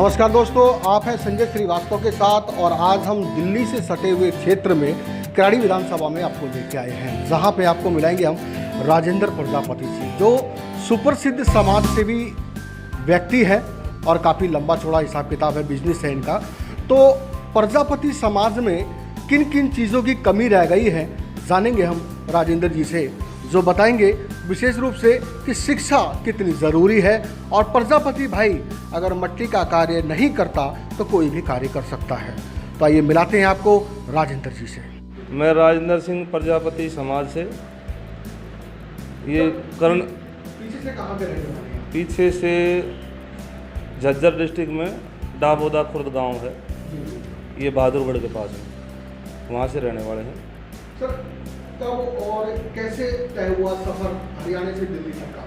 नमस्कार दोस्तों, आप हैं संजय श्रीवास्तव के साथ और आज हम दिल्ली से सटे हुए क्षेत्र में कराड़ी विधानसभा में आपको लेके आए हैं, जहां पे आपको मिलाएंगे हम राजेंद्र प्रजापति जी, जो सुप्रसिद्ध समाज सेवी व्यक्ति है और काफ़ी लंबा चौड़ा हिसाब किताब है, बिजनेस है इनका। तो प्रजापति समाज में किन किन चीज़ों की कमी रह गई है जानेंगे हम राजेंद्र जी से, जो बताएंगे विशेष रूप से कि शिक्षा कितनी ज़रूरी है और प्रजापति भाई अगर मट्टी का कार्य नहीं करता तो कोई भी कार्य कर सकता है। तो आइए मिलाते हैं आपको राजेंद्र जी से। मैं राजेंद्र सिंह प्रजापति समाज से ये करण पीछे से कहाँ पे रहने वाले हैं? पीछे से झज्जर डिस्ट्रिक्ट में डाबोदा खुर्द गांव है, ये बहादुरगढ़ के पास है, वहाँ से रहने वाले हैं। सर कब और कैसे तय हुआ सफ़र हरियाणा से दिल्ली तक का?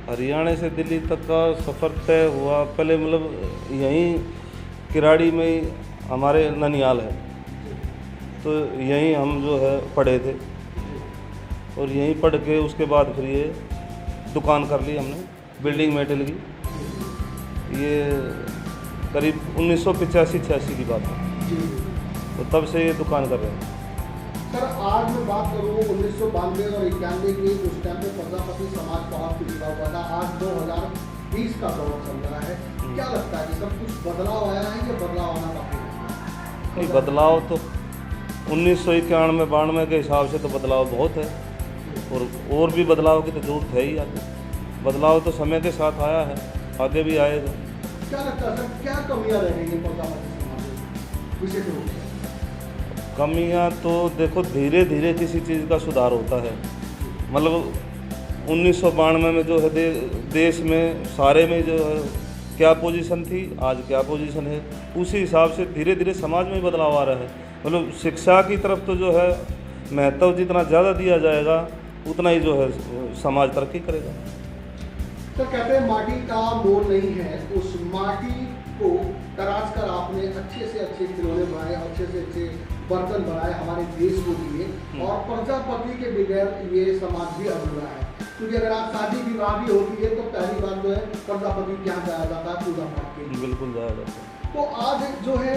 हरियाणा से दिल्ली तक का सफ़र तय हुआ, पहले मतलब यहीं किराड़ी में ही हमारे ननियाल है, तो यहीं हम जो है पढ़े थे और यहीं पढ़ के उसके बाद फिर ये दुकान कर ली हमने बिल्डिंग मेटल की। ये करीब 1985-86 की बात है, तो तब से ये दुकान कर रहे हैं। सर आज मैं बात करूँ 1992 और 91 की, उस टाइम पे प्रजापति समाज का आप पिछड़ा हुआ था। आज 2020 का दौर चल रहा है, क्या लगता है कि सब कुछ बदलाव आया है या बदलाव आना बाकी है? नहीं, बदलाव तो 1991-92 के हिसाब से तो बदलाव बहुत है और भी बदलाव की तो जरूरत है ही। आगे बदलाव तो समय के साथ आया है, आगे भी आएगा। क्या लगता है सर, क्या कमियाँ रह गई हैं प्रजापति समाज में विशेष रूप से? कमियां तो देखो, धीरे धीरे किसी चीज़ का सुधार होता है। मतलब 1992 में जो है देश में सारे में जो है क्या पोजीशन थी, आज क्या पोजीशन है, उसी हिसाब से धीरे धीरे समाज में बदलाव आ रहा है। मतलब शिक्षा की तरफ तो जो है महत्व जितना ज़्यादा दिया जाएगा उतना ही जो है समाज तरक्की करेगा। सर कहते हैं माटी का मोल नहीं है, उस माटी को तराश कर आपने अच्छे से अच्छे खिलौने बनाए, अच्छे से अच्छे बर्तन बनाए हमारे देश को दिए, और प्रजापति के बगैर ये समाज भी अधूरा है। क्योंकि अगर आप शादी विवाह भी होती है तो पहली बात जो है प्रजापति क्या जाया जाता है, पूजा पाठ के लिए। बिल्कुल जाया जाता है। तो आज जो है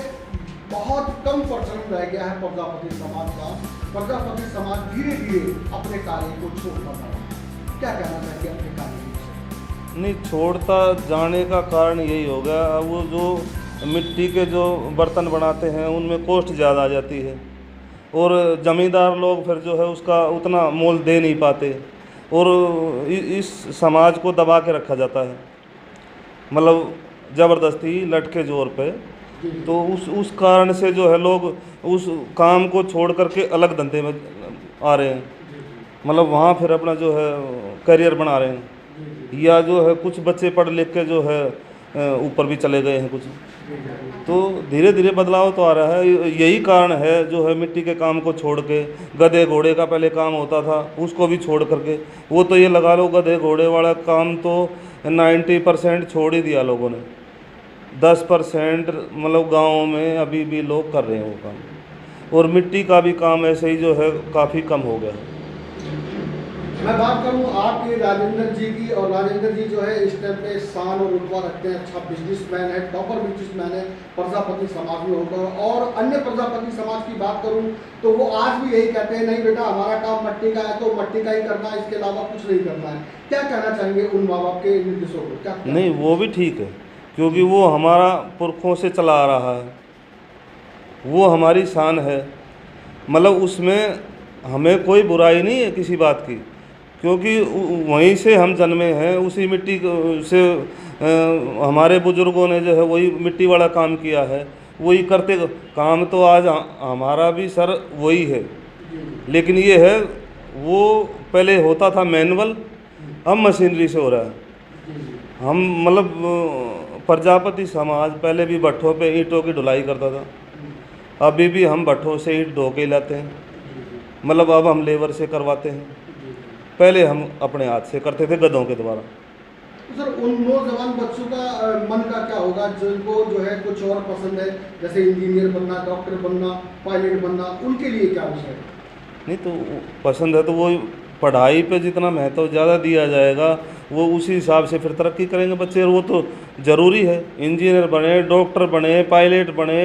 बहुत कम परसेंट रह गया है प्रजापति समाज का। प्रजापति समाज धीरे धीरे अपने कार्य को छोड़ता जा रहा है, क्या कहना चाहिए अपने कार्य? नहीं, छोड़ता जाने का कारण यही हो गया, वो जो मिट्टी के जो बर्तन बनाते हैं उनमें कॉस्ट ज़्यादा आ जाती है और ज़मींदार लोग फिर जो है उसका उतना मोल दे नहीं पाते और इस समाज को दबा के रखा जाता है, मतलब ज़बरदस्ती लट के जोर पे। तो उस कारण से जो है लोग उस काम को छोड़ करके अलग धंधे में आ रहे हैं, मतलब वहाँ फिर अपना जो है करियर बना रहे हैं, या जो है कुछ बच्चे पढ़ लिख के जो है ऊपर भी चले गए हैं कुछ। तो धीरे धीरे बदलाव तो आ रहा है, यही कारण है जो है मिट्टी के काम को छोड़ के गधे घोड़े का पहले काम होता था उसको भी छोड़ करके, वो तो ये लगा लो गधे घोड़े वाला काम तो 90% छोड़ ही दिया लोगों ने। 10% मतलब गाँव में अभी भी लोग कर रहे हैं वो काम, और मिट्टी का भी काम ऐसे ही जो है काफ़ी कम हो गया है। मैं बात करूं आपके राजेंद्र जी की, और राजेंद्र जी जो है इस टाइम पे शान और रुतबा रखते हैं, अच्छा बिजनेसमैन है, टॉपर बिजनेसमैन है प्रजापति समाज में होकर। और अन्य प्रजापति समाज की बात करूं तो वो आज भी यही कहते हैं, नहीं बेटा हमारा काम मट्टी का है तो मट्टी का ही करना है, इसके अलावा कुछ नहीं करना है। क्या कहना चाहेंगे उन माँ बाप के निर्देशों को? क्या नहीं, वो भी ठीक है, क्योंकि वो हमारा पुरखों से चला आ रहा है, वो हमारी शान है, मतलब उसमें हमें कोई बुराई नहीं है किसी बात की, क्योंकि वहीं से हम जन्मे हैं, उसी मिट्टी से हमारे बुजुर्गों ने जो है वही मिट्टी वाला काम किया है, वही करते काम। तो आज हमारा भी सर वही है, लेकिन ये है वो पहले होता था मैनुअल, अब मशीनरी से हो रहा है। हम मतलब प्रजापति समाज पहले भी भट्ठों पे ईंटों की ढुलाई करता था, अभी भी हम भट्ठों से ईंट ढो के लाते हैं, मतलब अब हम लेबर से करवाते हैं, पहले हम अपने हाथ से करते थे गधों के द्वारा। तो सर उन नौजवान बच्चों का मन का क्या होगा जिनको जो है कुछ और पसंद है, जैसे इंजीनियर बनना, डॉक्टर बनना, पायलट बनना, उनके लिए क्या विषय है? नहीं, तो पसंद है तो वो पढ़ाई पे जितना महत्व ज़्यादा दिया जाएगा वो उसी हिसाब से फिर तरक्की करेंगे बच्चे। और वो तो ज़रूरी है, इंजीनियर बने, डॉक्टर बने, पायलट बने,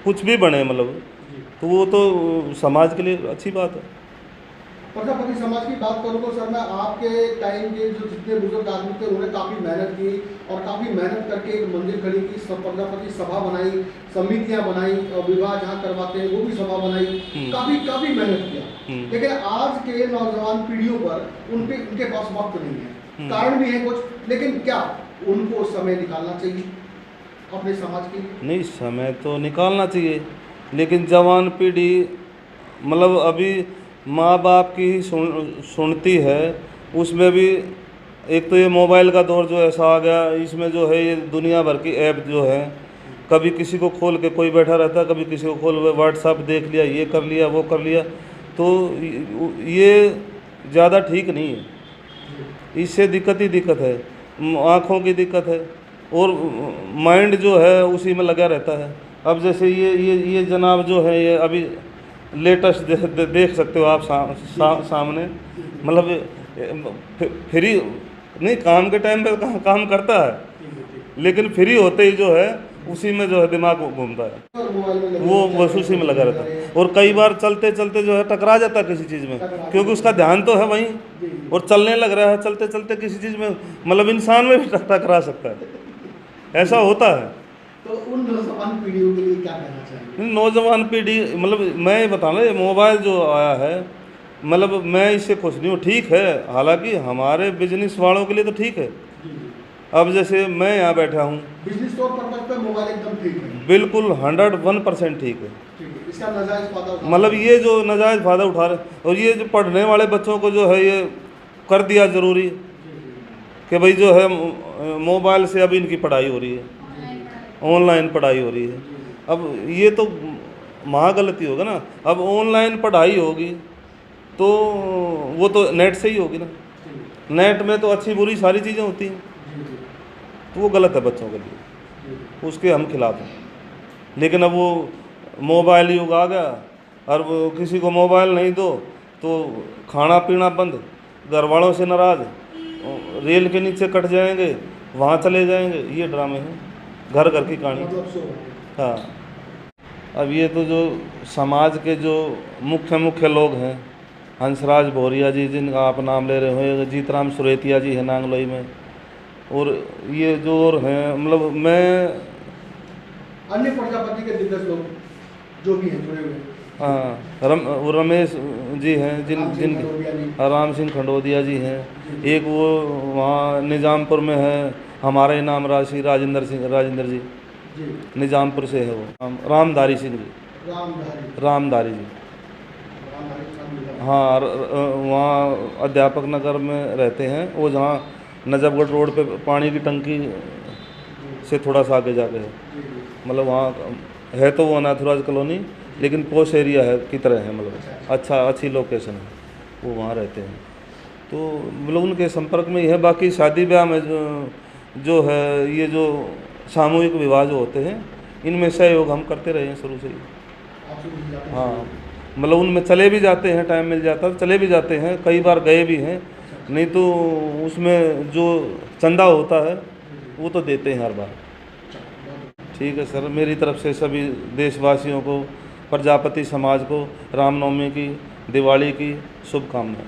कुछ भी बने मतलब, तो वो तो समाज के लिए अच्छी बात है। प्रजापति समाज की बात करूँ तो सर मैं आपके टाइम के जो जितने बुजुर्ग आदमी थे उन्होंने काफ़ी मेहनत की और काफ़ी मेहनत करके एक मंदिर खड़ी की, सब प्रजापति सभा बनाई, समितियां बनाई, और विवाह जहाँ करवाते हैं वो भी सभा बनाई, काफ़ी मेहनत किया। लेकिन आज के नौजवान पीढ़ियों पर उनके पास वक्त नहीं है, कारण भी है कुछ, लेकिन क्या उनको समय निकालना चाहिए अपने समाज के लिए? नहीं, समय तो निकालना चाहिए, लेकिन जवान पीढ़ी मतलब अभी माँ बाप की ही सुनती है। उसमें भी एक तो ये मोबाइल का दौर जो ऐसा आ गया, इसमें जो है ये दुनिया भर की ऐप जो है, कभी किसी को खोल के कोई बैठा रहता है, कभी किसी को खोल व्हाट्सएप देख लिया, ये कर लिया, वो कर लिया, तो ये ज़्यादा ठीक नहीं है। इससे दिक्कत ही दिक्कत है, आँखों की दिक्कत है और माइंड जो है उसी में लगा रहता है। अब जैसे ये जनाब जो है, ये अभी लेटेस्ट देख सकते हो आप सामने, मतलब फ्री नहीं, काम के टाइम पे काम करता है, लेकिन फ्री होते ही जो है उसी में जो है दिमाग घूमता है, वो बस उसी में लगा रहता है। और कई बार चलते चलते जो है टकरा जाता है किसी चीज़ में, क्योंकि उसका ध्यान तो है वहीं, और चलने लग रहा है, चलते चलते किसी चीज़ में, मतलब इंसान में भी टकरा सकता है, ऐसा होता है। तो उन नौजवान पीढ़ियों के लिए क्या कहना चाहिए? नौजवान पीढ़ी मतलब मैं ये बता रहा, ये मोबाइल जो आया है, मतलब मैं इससे खुश नहीं हूँ। ठीक है, हालांकि हमारे बिजनेस वालों के लिए तो ठीक है। अब जैसे मैं यहाँ बैठा हूँ, बिजनेस तौर पर तो मोबाइल एकदम ठीक है, बिल्कुल 101% ठीक है। इसका नाजायज़ फायदा मतलब ये जो नाजायज़ फ़ायदा उठा रहे, और ये जो पढ़ने वाले बच्चों को जो है ये कर दिया ज़रूरी कि भाई जो है मोबाइल से अब इनकी पढ़ाई हो रही है, ऑनलाइन पढ़ाई हो रही है। अब ये तो महागलती होगा ना। अब ऑनलाइन पढ़ाई होगी तो वो तो नेट से ही होगी ना, नेट में तो अच्छी बुरी सारी चीज़ें होती हैं, तो वो गलत है बच्चों के लिए, उसके हम खिलाफ हैं। लेकिन अब वो मोबाइल युग आ गया, और वो किसी को मोबाइल नहीं दो तो खाना पीना बंद, घर वालों से नाराज़, रेल के नीचे कट जाएंगे, वहाँ चले जाएंगे, ये ड्रामे हैं, घर घर की कहानी। हाँ, अब ये तो जो समाज के जो मुख्य लोग हैं, हंसराज भौरिया जी जिनका आप नाम ले रहे हो, जीतराम सुरेतिया जी हैं नांगलोई में, और ये जो और हैं, मतलब मैं अन्य प्रजापति के दिग्गज लोग जो भी हैं जुड़े हुए, हाँ, वो रमेश जी हैं, जिन राम सिंह खंडोदिया जी हैं, एक वो वहाँ निज़ामपुर में है, हमारे नाम राजेंद्र जी, निज़ामपुर से है वो, रामधारी सिंह जी, रामधारी जी, हाँ, वहाँ अध्यापक नगर में रहते हैं वो, जहाँ नजफगढ़ रोड पे पानी की टंकी से थोड़ा सा आगे जाके है, मतलब वहाँ है तो वो अनाथराज कॉलोनी, लेकिन पोश एरिया है की तरह है, मतलब अच्छी लोकेशन है, वो वहाँ रहते हैं। तो मतलब उनके संपर्क में ही है। बाकी शादी ब्याह में जो है ये जो सामूहिक विवाह जो होते हैं, इनमें सहयोग हम करते रहे हैं शुरू से ही। हाँ, मतलब उनमें चले भी जाते हैं, टाइम मिल जाता है चले भी जाते हैं, कई बार गए भी हैं, नहीं तो उसमें जो चंदा होता है वो तो देते हैं हर बार। ठीक है सर, मेरी तरफ से सभी देशवासियों को, प्रजापति समाज को रामनवमी की, दिवाली की शुभकामनाएं।